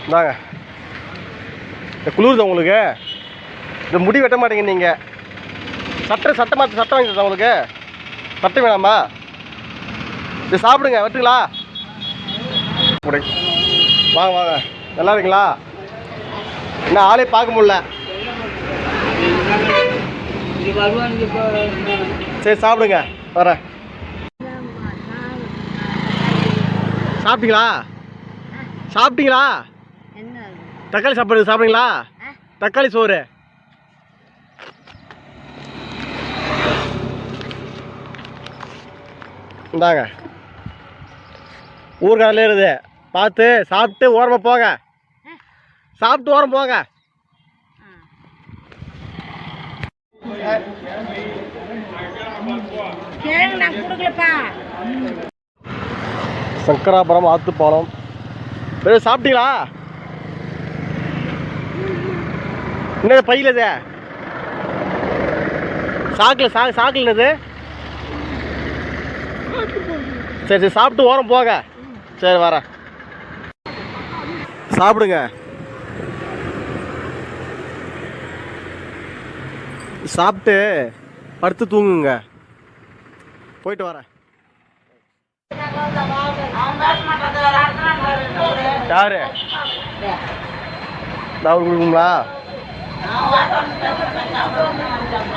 இந்தாங்க. இந்த குளிருது உங்களுக்கு. இந்த முடி வெட்ட மாட்டீங்க நீங்கள். சட்டை வாங்கி தரேன் உங்களுக்கு. சட்டை வேணாமா? இது சாப்பிடுங்க. வெட்டுங்களா? வாங்க வாங்க. நல்லா இருக்கீங்களா? என்ன ஆளே பார்க்க முடியல. சரி சாப்பிடுங்க. வரேன். சாப்பிட்டீங்களா? சாப்பிட்டீங்களா? தக்காளி சாப்பாடு சாப்பிடுங்களா? தக்காளி சோறு. இந்தாங்க. ஊர்காரில் இருக்குது. பார்த்து சாப்பிட்டு ஓரமாக போங்க. சாப்பிட்டு ஓரம் போங்க. சங்கராபுரம் ஆத்துப்பாலம். சாப்பிட்டீங்களா? என்ன பையில இது? சாக்கில் என்னது? சரி சரி சாப்பிட்டு ஓரம் போங்க. சரி வரேன். சாப்பிடுங்க. சாப்பிட்டு படுத்து தூங்குங்க. போயிட்டு வரேன். யாரு அவர் கொடுக்குங்களா?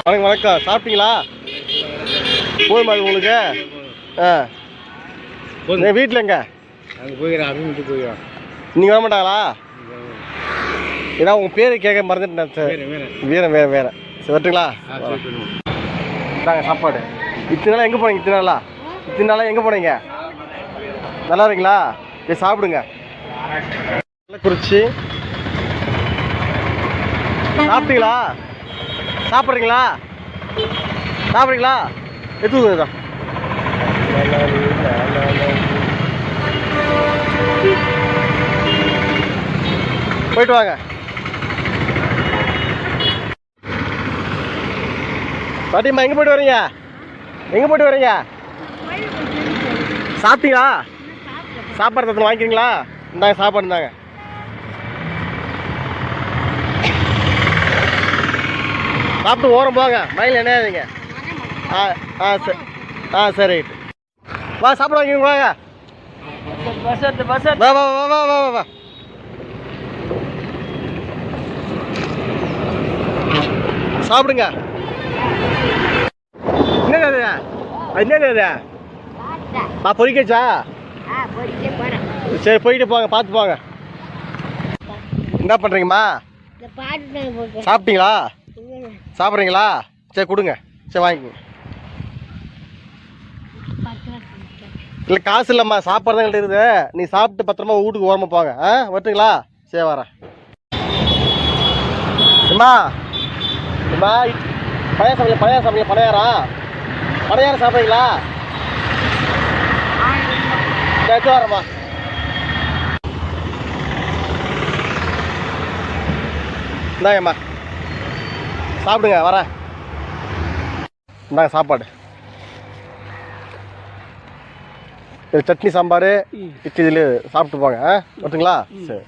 வணக்கம் வணக்கம். சாப்பிட்டீங்களா? போதுமா அது உங்களுக்கு? வீட்டில் எங்க நீங்கள் வர மாட்டாங்களா? ஏன்னா உங்கள் பேர் கேட்க மறந்துட்டேன் சார். வீரன் வேற சரி வரட்டுங்களா? தாங்க சாப்பாடு. இத்தனை நாளாக எங்கே போனீங்க? இத்தனை நாளாக எங்கே போனீங்க? நல்லா இருக்கீங்களா? சரி சாப்பிடுங்க. குறிச்சி சாப்பிட்டீங்களா? சாப்பிட்றீங்களா? எடுத்துக்கா. போயிட்டு வாங்க. பாட்டிம்மா எங்கே போய்ட்டு வரீங்க? சாப்பிட்டீங்களா? சாப்பாடு தத்து வாங்கிக்கிறீங்களா? இந்தாங்க சாப்பாடு. இந்தாங்க. சாப்பிட்டு ஓரம் போங்க. மயில் என்னையாதீங்க. சரி வா சாப்பிட வாங்கிங்க. வாங்க. வா. சாப்பிடுங்க. என்னது? பொறிக்கச்சா? சரி போயிட்டு போங்க. பார்த்து போங்க. என்ன பண்ணுறீங்கம்மா? சாப்பிட்டீங்களா? சாப்பிட்றீங்களா? சரி கொடுங்க. சரி வாங்கிக்கோங்க. இல்லை காசு இல்லைம்மா. சாப்பாடு தான் இருக்குது. நீ சாப்பிட்டு பத்திரமா வீட்டுக்கு ஓரமாக போங்க. வரட்டுங்களா? சரி வரேன். அம்மா பழைய சமையல் பழையாரம் சாப்பிட்றீங்களா? எடுத்து வரேம்மா. இந்தாங்கம்மா சாப்பிடுங்க. வரேன். இந்தாங்க சாப்பாடு. சட்னி சாம்பார் இட்லி சாப்பிட்டு போங்க. ஓட்டுங்களா? சரி.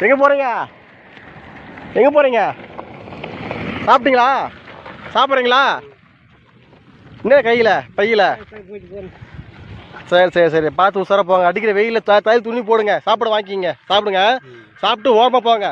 எங்கே போகிறீங்க? சாப்பிட்டீங்களா? சாப்பிட்றீங்களா? என்ன பையில்? சரி பார்த்து உசார போங்க. அடிக்கிற வெயிலில் துணி போடுங்க. சாப்பிட வாங்கிக்கிங்க. சாப்பிடுங்க. சாப்பிட்டு ஓரமாக போங்க.